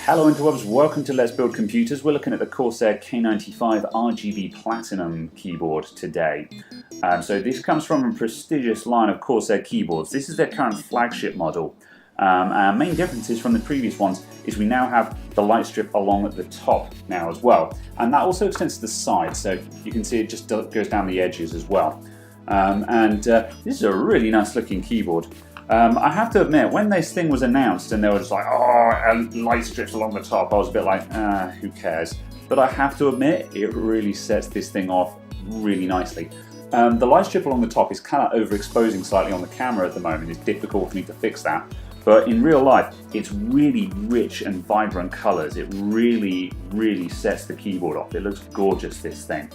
Hello interwebs, welcome to Let's Build Computers. We're looking at the Corsair K95 RGB Platinum keyboard today. So this comes from a prestigious line of Corsair keyboards. This is their current flagship model. Our main differences from the previous ones is we now have the light strip along at the top now as well. And that also extends to the side, so you can see it just goes down the edges as well. This is a really nice looking keyboard. I have to admit, when this thing was announced and they were just like, oh, light strips along the top, I was a bit like, who cares? But I have to admit, it really sets this thing off really nicely. The light strip along the top is kind of overexposing slightly on the camera at the moment. It's difficult for me to fix that. But in real life, it's really rich and vibrant colors. It really, really sets the keyboard off. It looks gorgeous, this thing.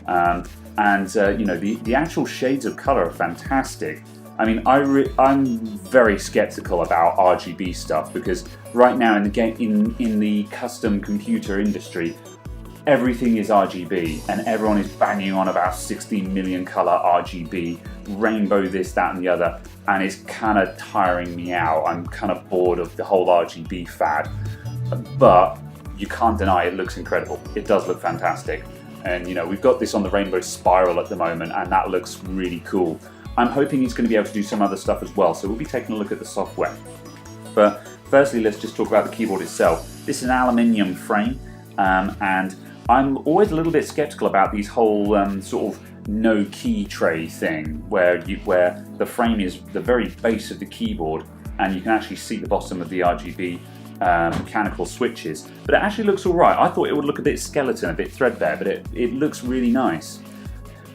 You know, the actual shades of color are fantastic. I mean, I'm very skeptical about RGB stuff because right now in the custom computer industry, everything is RGB and everyone is banging on about 16 million color RGB, rainbow this, that and the other, and it's kind of tiring me out. I'm kind of bored of the whole RGB fad, but you can't deny it looks incredible. It does look fantastic. And you know, we've got this on the rainbow spiral at the moment and that looks really cool. I'm hoping it's going to be able to do some other stuff as well, so we'll be taking a look at the software. But firstly, let's just talk about the keyboard itself. This is an aluminium frame, and I'm always a little bit skeptical about these whole sort of no key tray thing, where the frame is the very base of the keyboard, and you can actually see the bottom of the RGB mechanical switches. But it actually looks all right. I thought it would look a bit skeleton, a bit threadbare, but it looks really nice.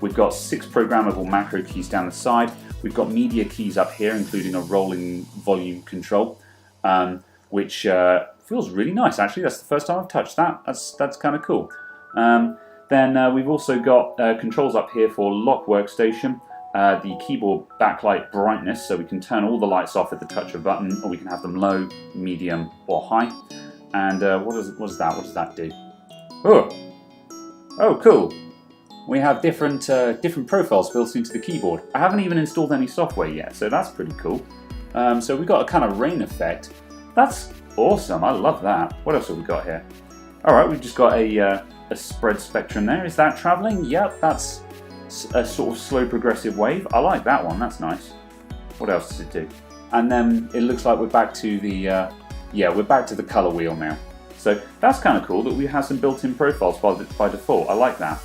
We've got 6 programmable macro keys down the side. We've got media keys up here, including a rolling volume control, which feels really nice. Actually, that's the first time I've touched that. That's kind of cool. Then we've also got controls up here for lock workstation, the keyboard backlight brightness, so we can turn all the lights off at the touch of a button, or we can have them low, medium, or high. And what does that do? Oh, cool. We have different profiles built into the keyboard. I haven't even installed any software yet, so that's pretty cool. So we've got a kind of rain effect. That's awesome, I love that. What else have we got here? Alright, we've just got a spread spectrum there. Is that traveling? Yep, that's a sort of slow progressive wave. I like that one, that's nice. What else does it do? And then it looks like we're back to the, we're back to the color wheel now. So that's kind of cool that we have some built-in profiles by default. I like that.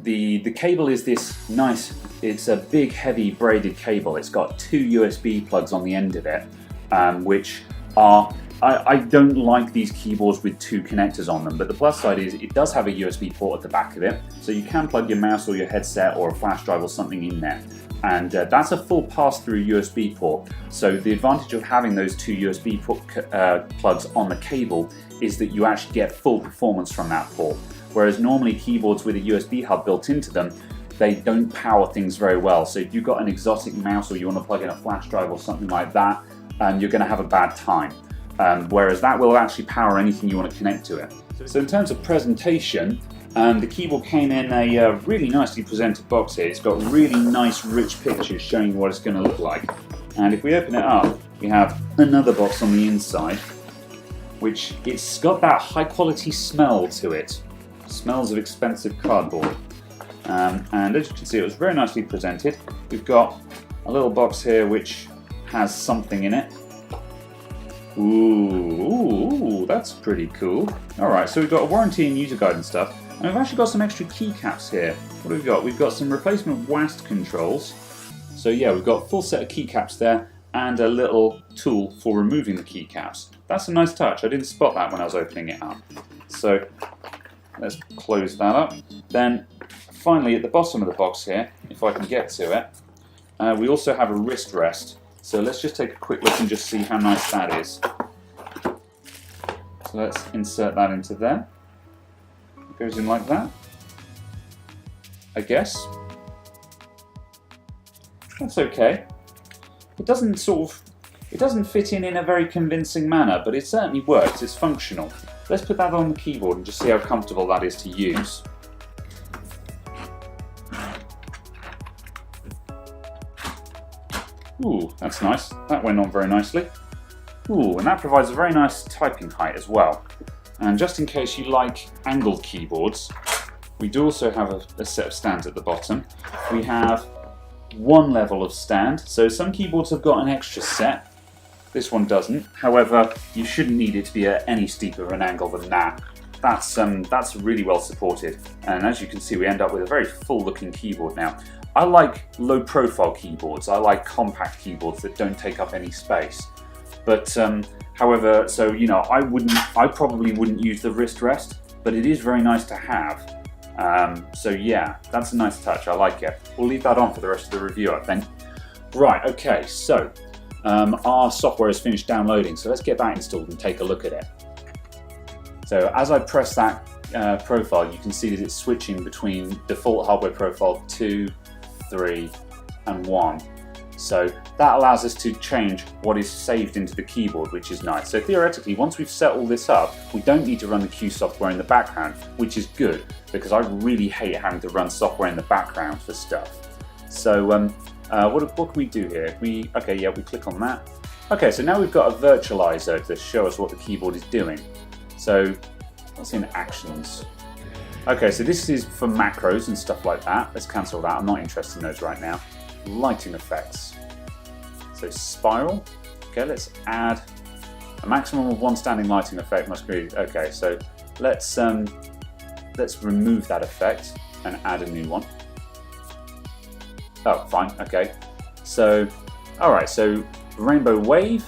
The cable is this nice, it's a big heavy braided cable. It's got 2 USB plugs on the end of it, which are, I don't like these keyboards with 2 connectors on them, but the plus side is it does have a USB port at the back of it, so you can plug your mouse or your headset or a flash drive or something in there. And that's a full pass-through USB port. So the advantage of having those 2 USB plugs on the cable is that you actually get full performance from that port. Whereas normally keyboards with a USB hub built into them, they don't power things very well. So if you've got an exotic mouse or you want to plug in a flash drive or something like that, you're going to have a bad time. Whereas that will actually power anything you want to connect to it. So in terms of presentation, the keyboard came in a really nicely presented box here. It's got really nice rich pictures showing you what it's going to look like. And if we open it up, we have another box on the inside, which it's got that high quality smell to it. Smells of expensive cardboard. And as you can see, it was very nicely presented. We've got a little box here which has something in it. Ooh, that's pretty cool. Alright, so we've got a warranty and user guide and stuff. And we've actually got some extra keycaps here. What have we got? We've got some replacement WASD controls. So yeah, we've got a full set of keycaps there and a little tool for removing the keycaps. That's a nice touch. I didn't spot that when I was opening it up. So let's close that up. Then finally at the bottom of the box here, if I can get to it, we also have a wrist rest. So let's just take a quick look and just see how nice that is. So let's insert that into there. It goes in like that, I guess. That's okay. It doesn't fit in a very convincing manner, but it certainly works. It's functional. Let's put that on the keyboard and just see how comfortable that is to use. Ooh, that's nice. That went on very nicely. Ooh, and that provides a very nice typing height as well. And just in case you like angled keyboards, we do also have a set of stands at the bottom. We have one level of stand, so some keyboards have got an extra set. This one doesn't. However, you shouldn't need it to be at any steeper of an angle than that. That's really well supported. And as you can see, we end up with a very full-looking keyboard now. I like low-profile keyboards. I like compact keyboards that don't take up any space. But however, so you know, I probably wouldn't use the wrist rest, but it is very nice to have. So yeah, that's a nice touch. I like it. We'll leave that on for the rest of the review, I think. Right. Okay. So our software is finished downloading. So let's get that installed and take a look at it. So as I press that profile, you can see that it's switching between default hardware profile 2, 3, and 1. So that allows us to change what is saved into the keyboard, which is nice. So theoretically, once we've set all this up, we don't need to run the Q software in the background, which is good, because I really hate having to run software in the background for stuff. So what can we do here? Okay, yeah, we click on that. Okay, so now we've got a virtualizer to show us what the keyboard is doing. So what's in actions? Okay, so this is for macros and stuff like that. Let's cancel that. I'm not interested in those right now. Lighting effects. So spiral. Okay, let's add a maximum of one standing lighting effect must be. Okay, so let's remove that effect and add a new one. Oh, fine. Okay. So, all right. So rainbow wave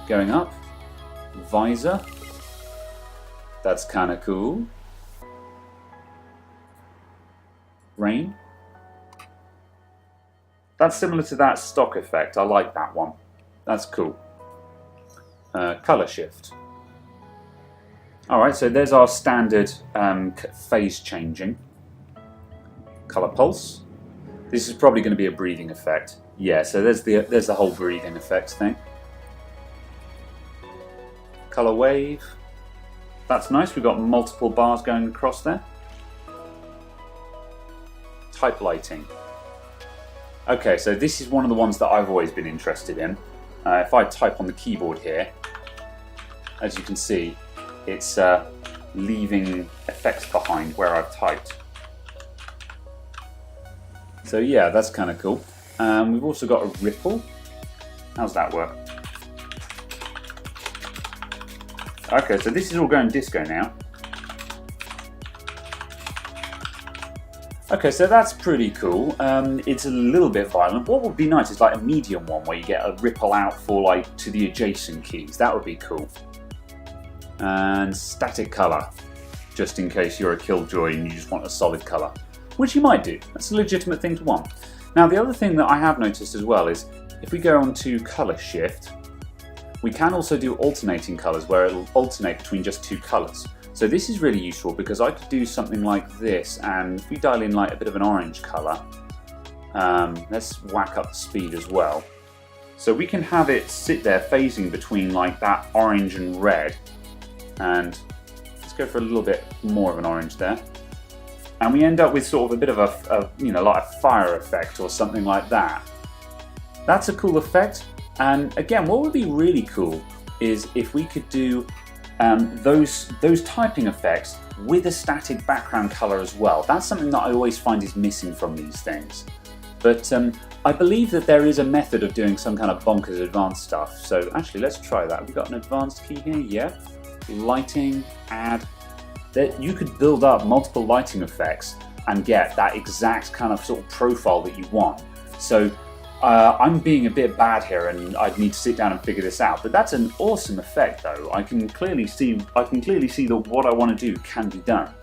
going up. Visor. That's kind of cool. Rain. That's similar to that stock effect. I like that one. That's cool. Color shift. Alright, so there's our standard phase changing. Color pulse. This is probably going to be a breathing effect. Yeah, so there's the whole breathing effect thing. Color wave. That's nice. We've got multiple bars going across there. Type lighting. Okay, so this is one of the ones that I've always been interested in. If I type on the keyboard here, as you can see, it's leaving effects behind where I've typed. So yeah, that's kind of cool. We've also got a ripple. How's that work? Okay, so this is all going disco now. Okay, so that's pretty cool. It's a little bit violent. What would be nice is like a medium one where you get a ripple out for like to the adjacent keys. That would be cool. And static color, just in case you're a killjoy and you just want a solid color, which you might do. That's a legitimate thing to want. Now, the other thing that I have noticed as well is if we go on to color shift, we can also do alternating colors where it'll alternate between just two colors. So this is really useful because I could do something like this, and if we dial in like a bit of an orange color, let's whack up the speed as well. So we can have it sit there phasing between like that orange and red, and let's go for a little bit more of an orange there. And we end up with sort of a bit of a you know, like a fire effect or something like that. That's a cool effect. And again, what would be really cool is if we could do those typing effects with a static background color as well. That's something that I always find is missing from these things. But I believe that there is a method of doing some kind of bonkers advanced stuff. So actually, let's try that. We've got an advanced key here, yeah. Lighting, add. That you could build up multiple lighting effects and get that exact kind of sort of profile that you want. So I'm being a bit bad here, and I'd need to sit down and figure this out. But that's an awesome effect, though. I can clearly see that what I want to do can be done.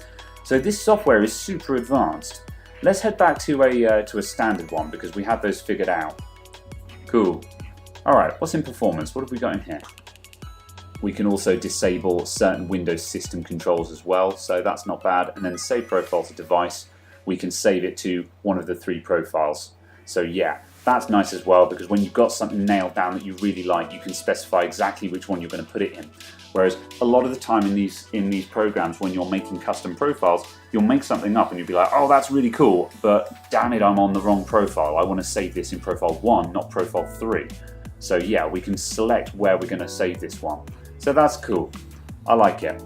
So this software is super advanced. Let's head back to a standard one because we have those figured out. Cool. All right. What's in performance? What have we got in here? We can also disable certain Windows system controls as well, so that's not bad. And then save profile to device. We can save it to one of the 3 profiles. So yeah. That's nice as well because when you've got something nailed down that you really like, you can specify exactly which one you're going to put it in. Whereas a lot of the time in these programs, when you're making custom profiles, you'll make something up and you'll be like, oh, that's really cool, but damn it, I'm on the wrong profile. I want to save this in profile 1, not profile 3. So yeah, we can select where we're going to save this one. So that's cool. I like it.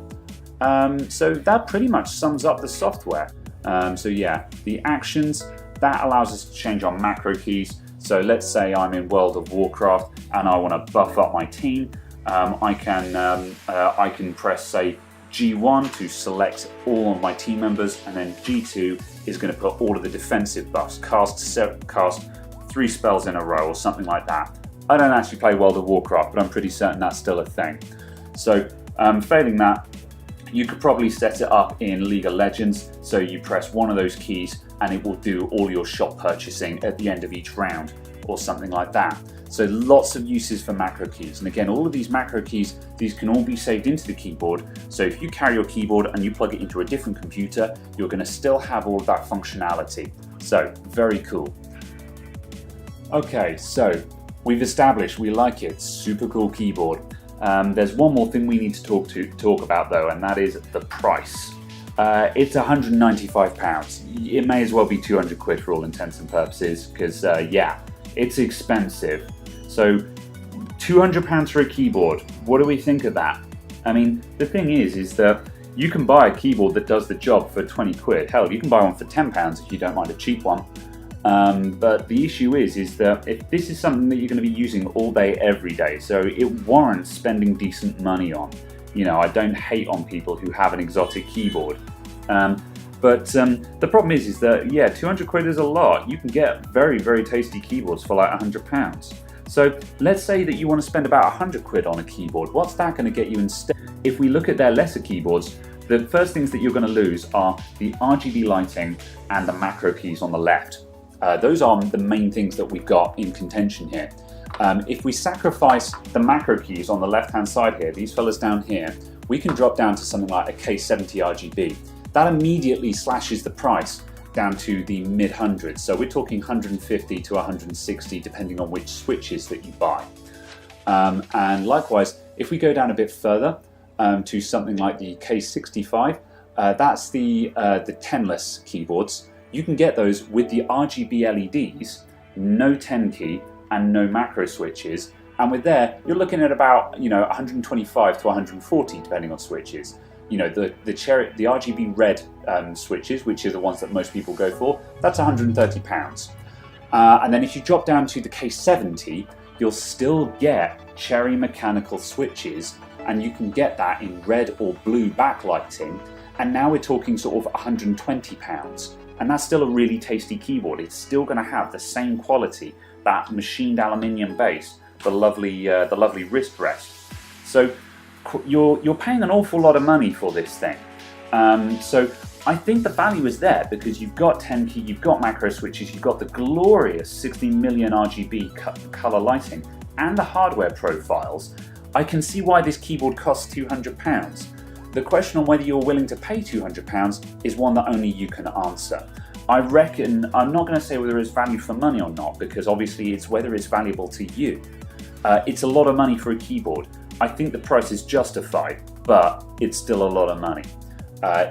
So that pretty much sums up the software. So yeah, the actions, that allows us to change our macro keys. So let's say I'm in World of Warcraft and I want to buff up my team. I can press, say, G1 to select all of my team members, and then G2 is going to put all of the defensive buffs, cast 3 spells in a row or something like that. I don't actually play World of Warcraft, but I'm pretty certain that's still a thing. So failing that, you could probably set it up in League of Legends, so you press one of those keys and it will do all your shop purchasing at the end of each round or something like that. So lots of uses for macro keys. And again, all of these macro keys, these can all be saved into the keyboard. So if you carry your keyboard and you plug it into a different computer, you're going to still have all of that functionality. So very cool. Okay, so we've established we like it. Super cool keyboard. There's one more thing we need to talk about though, and that is the price. It's £195. It may as well be 200 quid for all intents and purposes, because yeah, it's expensive. So £200 for a keyboard, what do we think of that? I mean, the thing is that you can buy a keyboard that does the job for 20 quid. Hell, you can buy one for £10 if you don't mind a cheap one. But the issue is that if this is something that you're going to be using all day, every day, so it warrants spending decent money on. You know, I don't hate on people who have an exotic keyboard. But the problem is that, yeah, 200 quid is a lot. You can get very, very tasty keyboards for like £100. So let's say that you want to spend about 100 quid on a keyboard. What's that going to get you instead? If we look at their lesser keyboards, the first things that you're going to lose are the RGB lighting and the macro keys on the left. Those are the main things that we've got in contention here. If we sacrifice the macro keys on the left-hand side here, these fellas down here, we can drop down to something like a K70 RGB. That immediately slashes the price down to the mid-hundreds. So we're talking 150 to 160, depending on which switches that you buy. And likewise, if we go down a bit further to something like the K95, that's the 10-less keyboards. You can get those with the RGB LEDs, no 10 key, and no macro switches. And with there, you're looking at about 125 to 140, depending on switches. You know, the RGB red switches, which are the ones that most people go for, that's £130. And then if you drop down to the K70, you'll still get cherry mechanical switches, and you can get that in red or blue backlighting. And now we're talking sort of £120. And that's still a really tasty keyboard. It's still going to have the same quality, that machined aluminium base, the lovely wrist rest. So you're paying an awful lot of money for this thing. So I think the value is there because you've got 10 key, you've got macro switches, you've got the glorious 60 million RGB color lighting, and the hardware profiles. I can see why this keyboard costs £200. The question on whether you're willing to pay £200 is one that only you can answer. I reckon, I'm not going to say whether it's value for money or not, because obviously it's whether it's valuable to you. It's a lot of money for a keyboard. I think the price is justified, but it's still a lot of money.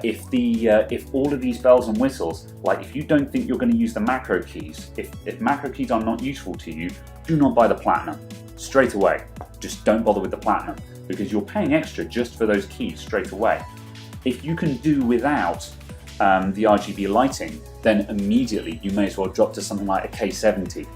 If all of these bells and whistles, like if you don't think you're going to use the macro keys, if macro keys are not useful to you, do not buy the Platinum. Straight away. Just don't bother with the Platinum, because you're paying extra just for those keys straight away. If you can do without the RGB lighting, then immediately you may as well drop to something like a K70.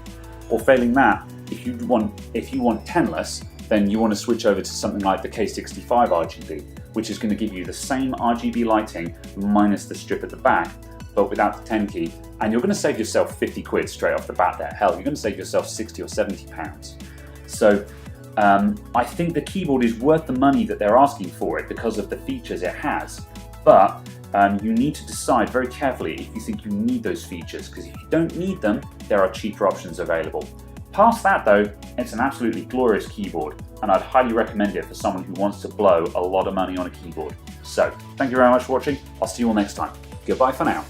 Or failing that, if you want 10-less, then you want to switch over to something like the K65 RGB, which is going to give you the same RGB lighting minus the strip at the back, but without the 10 key, and you're going to save yourself 50 quid straight off the bat there. Hell, you're going to save yourself 60 or 70 pounds. So I think the keyboard is worth the money that they're asking for it because of the features it has, but you need to decide very carefully if you think you need those features, because if you don't need them, there are cheaper options available. Past that though, it's an absolutely glorious keyboard, and I'd highly recommend it for someone who wants to blow a lot of money on a keyboard. So, thank you very much for watching. I'll see you all next time. Goodbye for now.